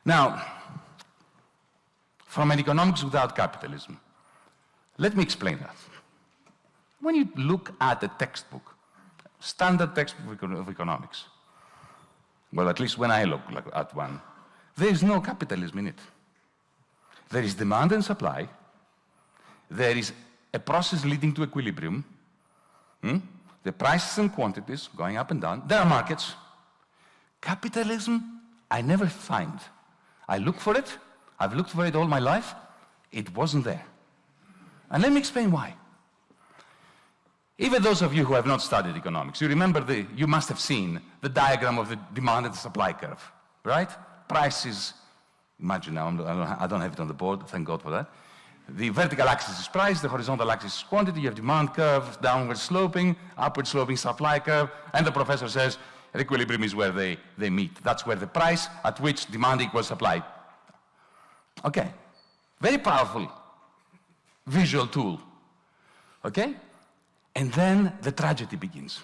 Now, from an economics without capitalism, let me explain that. When you look at a textbook, standard textbook of economics, well, at least when I look at one, there is no capitalism in it. There is demand and supply. There is a process leading to equilibrium. The prices and quantities going up and down. There are markets. Capitalism, I never find. I look for it. I've looked for it all my life. It wasn't there. And let me explain why. Even those of you who have not studied economics, you must have seen the diagram of the demand and the supply curve, right? Prices, imagine now, I don't have it on the board, thank God for that. The vertical axis is price, the horizontal axis is quantity, you have demand curve, downward sloping, upward sloping supply curve, and the professor says equilibrium is where they meet. That's where the price at which demand equals supply. Okay, very powerful visual tool, okay? And then the tragedy begins.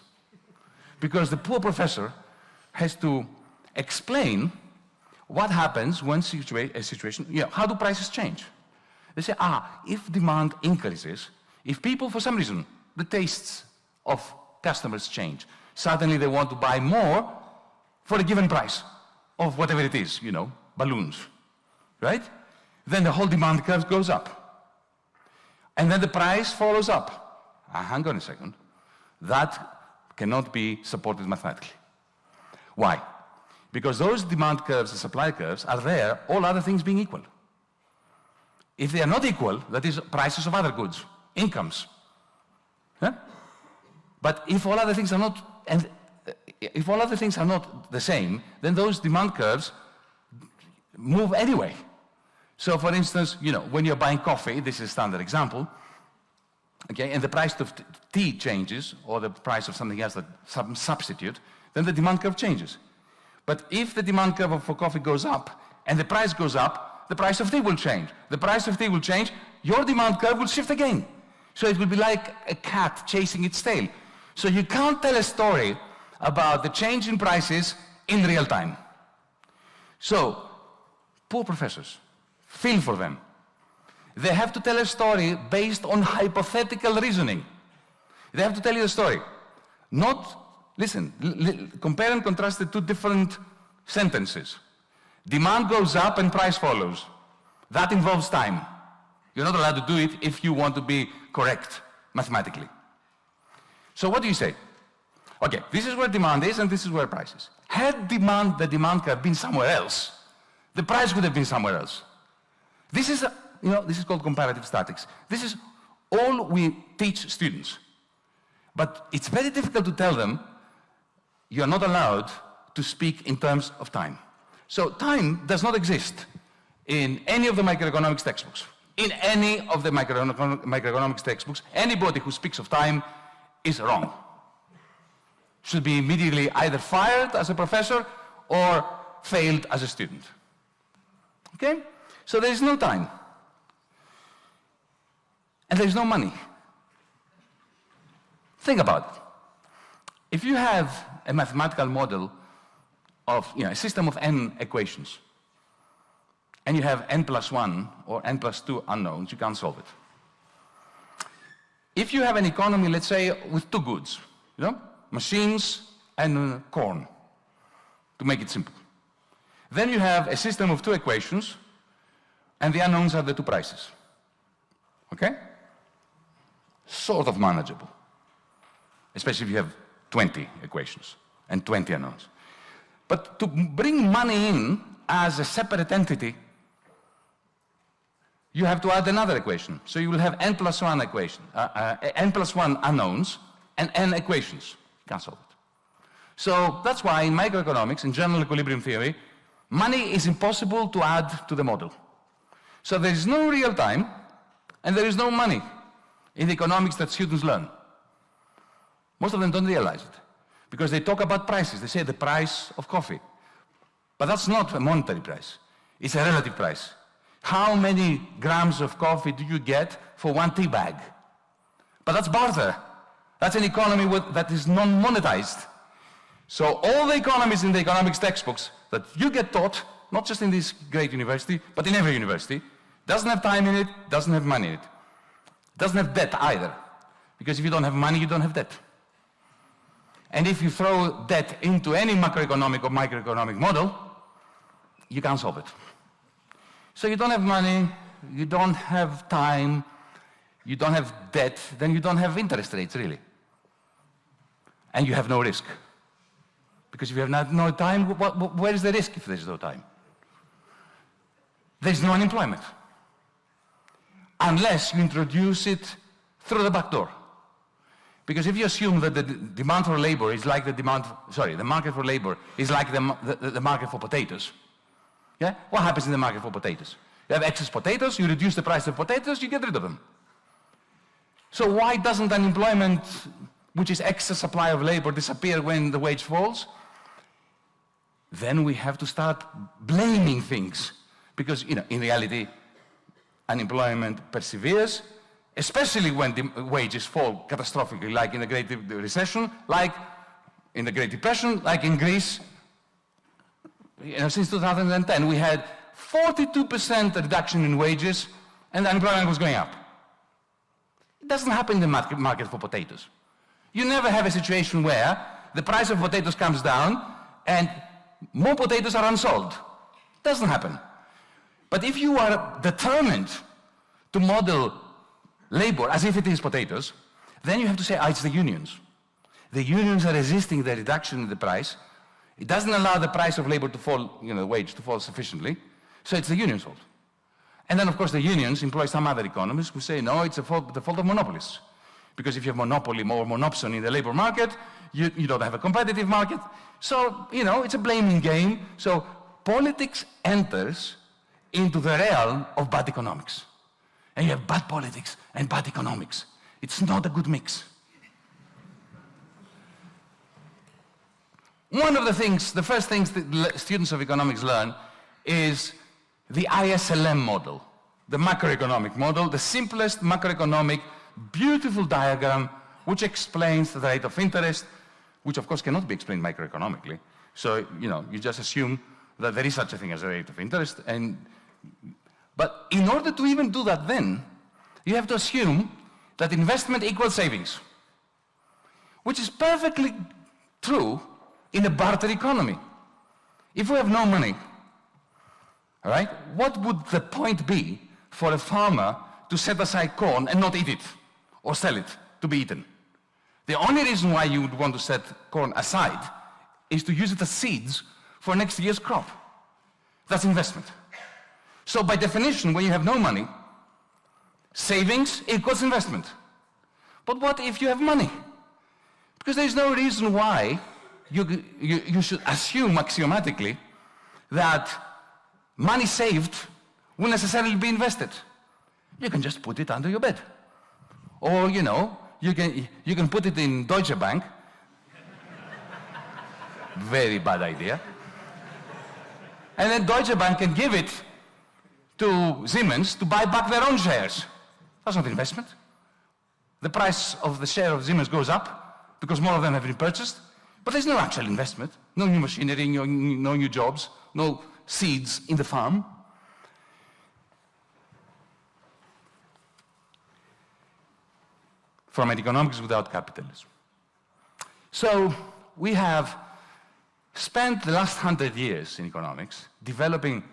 Because the poor professor has to explain what happens when a situation, how do prices change? They say, if demand increases, if people, for some reason, the tastes of customers change, suddenly they want to buy more for a given price of whatever it is, balloons, right? Then the whole demand curve goes up. And then the price follows up. Hang on a second. That cannot be supported mathematically. Why? Because those demand curves and supply curves are there, all other things being equal. If they are not equal, that is prices of other goods, incomes. Huh? But if all other things are not, if all other things are not the same, then those demand curves move anyway. So for instance, when you're buying coffee, this is a standard example, okay, and the price of tea changes, or the price of something else, some substitute, then the demand curve changes. But if the demand curve for coffee goes up, and the price goes up, the price of tea will change. The price of tea will change, your demand curve will shift again. So it will be like a cat chasing its tail. So you can't tell a story about the change in prices in real time. So, poor professors, feel for them. They have to tell a story based on hypothetical reasoning. They have to tell you a story. Compare and contrast the two different sentences. Demand goes up and price follows. That involves time. You're not allowed to do it if you want to be correct mathematically. So what do you say? Okay, this is where demand is and this is where price is. Had the demand curve been somewhere else, the price would have been somewhere else. This is called comparative statics. This is all we teach students. But it's very difficult to tell them you're not allowed to speak in terms of time. So time does not exist in any of the microeconomics textbooks. In any of the microeconomics textbooks, anybody who speaks of time is wrong. Should be immediately either fired as a professor or failed as a student. Okay? So there is no time. And there is no money. Think about it. If you have a mathematical model of a system of n equations, and you have n plus 1 or n plus 2 unknowns, you can't solve it. If you have an economy, let's say, with two goods, machines and corn, to make it simple, then you have a system of two equations, and the unknowns are the two prices. Okay? Sort of manageable, especially if you have 20 equations and 20 unknowns. But to bring money in as a separate entity, you have to add another equation. So you will have n plus 1 equation, n plus 1 unknowns and n equations. You can't solve it. So that's why in microeconomics, in general equilibrium theory, money is impossible to add to the model. So there is no real time and there is no money in the economics that students learn. Most of them don't realize it because they talk about prices. They say the price of coffee. But that's not a monetary price. It's a relative price. How many grams of coffee do you get for one tea bag? But that's barter. That's an economy that is non-monetized. So all the economies in the economics textbooks that you get taught not just in this great university, but in every university, doesn't have time in it, doesn't have money in it. Doesn't have debt either. Because if you don't have money, you don't have debt. And if you throw debt into any macroeconomic or microeconomic model, you can't solve it. So you don't have money, you don't have time, you don't have debt, then you don't have interest rates, really. And you have no risk. Because if you have no time, where is the risk if there's no time? There's no unemployment. Unless you introduce it through the back door. Because if you assume that the demand for labor is like the market for labor is like the market for potatoes, yeah? What happens in the market for potatoes? You have excess potatoes, you reduce the price of potatoes, you get rid of them. So why doesn't unemployment, which is excess supply of labor, disappear when the wage falls? Then we have to start blaming things. Because, in reality, unemployment perseveres, especially when the wages fall catastrophically, like in the Great Recession, like in the Great Depression, like in Greece. Since 2010, we had 42% reduction in wages, and unemployment was going up. It doesn't happen in the market for potatoes. You never have a situation where the price of potatoes comes down and more potatoes are unsold. It doesn't happen. But if you are determined to model labor as if it is potatoes, then you have to say, it's the unions. The unions are resisting the reduction in the price. It doesn't allow the price of labor to fall, the wage to fall sufficiently, so it's the union's fault. And then, of course, the unions employ some other economists who say, no, it's the fault of monopolists. Because if you have monopoly or monopson in the labor market, you don't have a competitive market. So, it's a blaming game. So politics enters into the realm of bad economics. And you have bad politics and bad economics. It's not a good mix. One of the first things that students of economics learn is the ISLM model, the macroeconomic model, the simplest macroeconomic, beautiful diagram which explains the rate of interest, which of course cannot be explained microeconomically. So, you just assume that there is such a thing as a rate of interest. But in order to even do that then, you have to assume that investment equals savings, which is perfectly true in a barter economy. If we have no money, all right, what would the point be for a farmer to set aside corn and not eat it or sell it to be eaten? The only reason why you would want to set corn aside is to use it as seeds for next year's crop. That's investment. So by definition, when you have no money, savings equals investment. But what if you have money? Because there's no reason why you should assume axiomatically that money saved will necessarily be invested. You can just put it under your bed. Or, you can put it in Deutsche Bank. Very bad idea. And then Deutsche Bank can give it to Siemens to buy back their own shares. That's not investment. The price of the share of Siemens goes up because more of them have been purchased, but there's no actual investment, no new machinery, no new jobs, no seeds in the farm. From an economics without capitalism. So we have spent the last 100 years in economics developing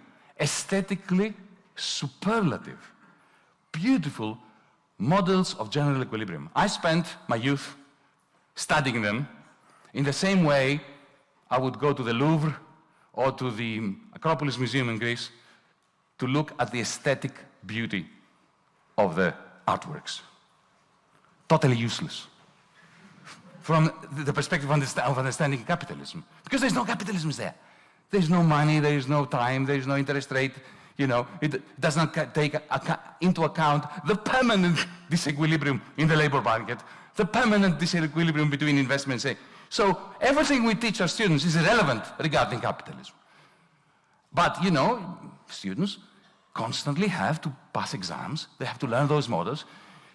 aesthetically superlative, beautiful models of general equilibrium. I spent my youth studying them in the same way I would go to the Louvre or to the Acropolis Museum in Greece to look at the aesthetic beauty of the artworks. Totally useless from the perspective of understanding capitalism. Because there's no capitalism there. There's no money, there is no time, there is no interest rate. It does not take into account the permanent disequilibrium in the labor market, the permanent disequilibrium between investments. So everything we teach our students is irrelevant regarding capitalism. But, students constantly have to pass exams. They have to learn those models,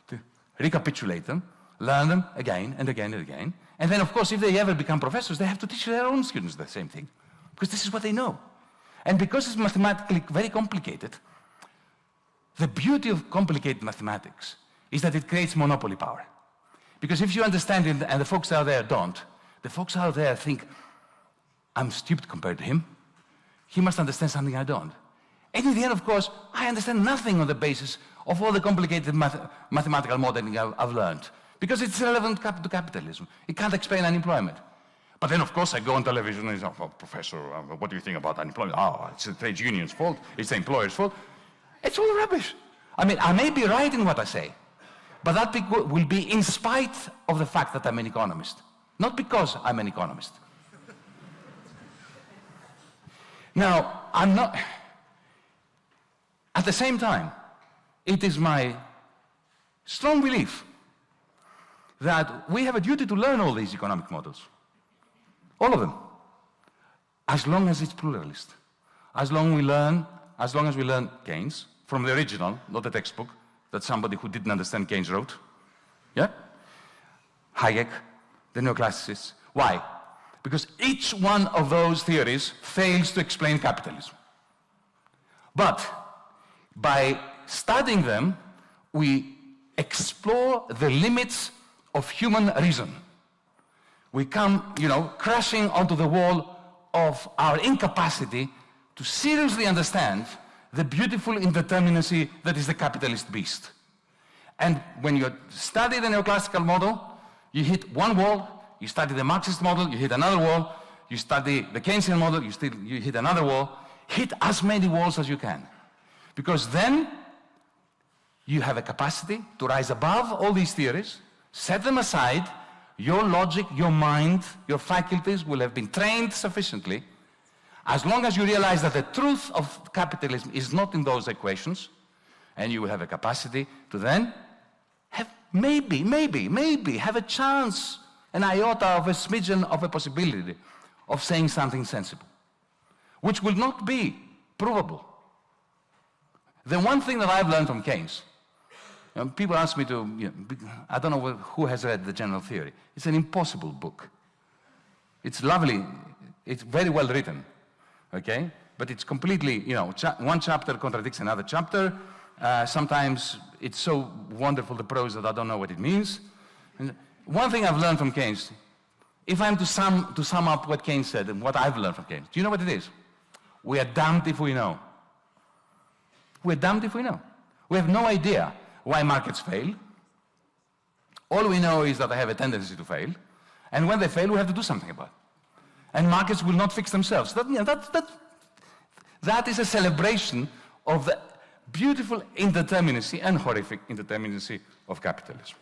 to recapitulate them, learn them again and again and again. And then, of course, if they ever become professors, they have to teach their own students the same thing, because this is what they know. And because it's mathematically very complicated, the beauty of complicated mathematics is that it creates monopoly power. Because if you understand it and the folks out there don't, the folks out there think, I'm stupid compared to him. He must understand something I don't. And in the end, of course, I understand nothing on the basis of all the complicated mathematical modeling I've learned. Because it's relevant to capitalism. It can't explain unemployment. But then, of course, I go on television and say, oh, Professor, what do you think about unemployment? Oh, it's the trade union's fault. It's the employer's fault. It's all rubbish. I mean, I may be right in what I say, but that will be in spite of the fact that I'm an economist, not because I'm an economist. Now, I'm not... At the same time, it is my strong belief that we have a duty to learn all these economic models. All of them. As long as it's pluralist. As long as we learn Keynes from the original, not the textbook, that somebody who didn't understand Keynes wrote. Yeah? Hayek, the neoclassicists. Why? Because each one of those theories fails to explain capitalism. But by studying them, we explore the limits of human reason. We come, crashing onto the wall of our incapacity to seriously understand the beautiful indeterminacy that is the capitalist beast. And when you study the neoclassical model, you hit one wall. You study the Marxist model, you hit another wall. You study the Keynesian model, you hit another wall. Hit as many walls as you can. Because then you have a capacity to rise above all these theories, set them aside. Your logic, your mind, your faculties will have been trained sufficiently, as long as you realize that the truth of capitalism is not in those equations, and you will have a capacity to then have maybe have a chance, an iota of a smidgen of a possibility of saying something sensible, which will not be provable. The one thing that I've learned from Keynes, people ask me to, I don't know who has read the General Theory. It's an impossible book. It's lovely, it's very well written, okay? But it's completely, one chapter contradicts another chapter. Sometimes it's so wonderful, the prose, that I don't know what it means. And one thing I've learned from Keynes, if I'm to sum up what Keynes said and what I've learned from Keynes, do you know what it is? We are damned if we know. We're damned if we know. We have no idea why markets fail. All we know is that they have a tendency to fail. And when they fail, we have to do something about it. And markets will not fix themselves. That is a celebration of the beautiful indeterminacy and horrific indeterminacy of capitalism.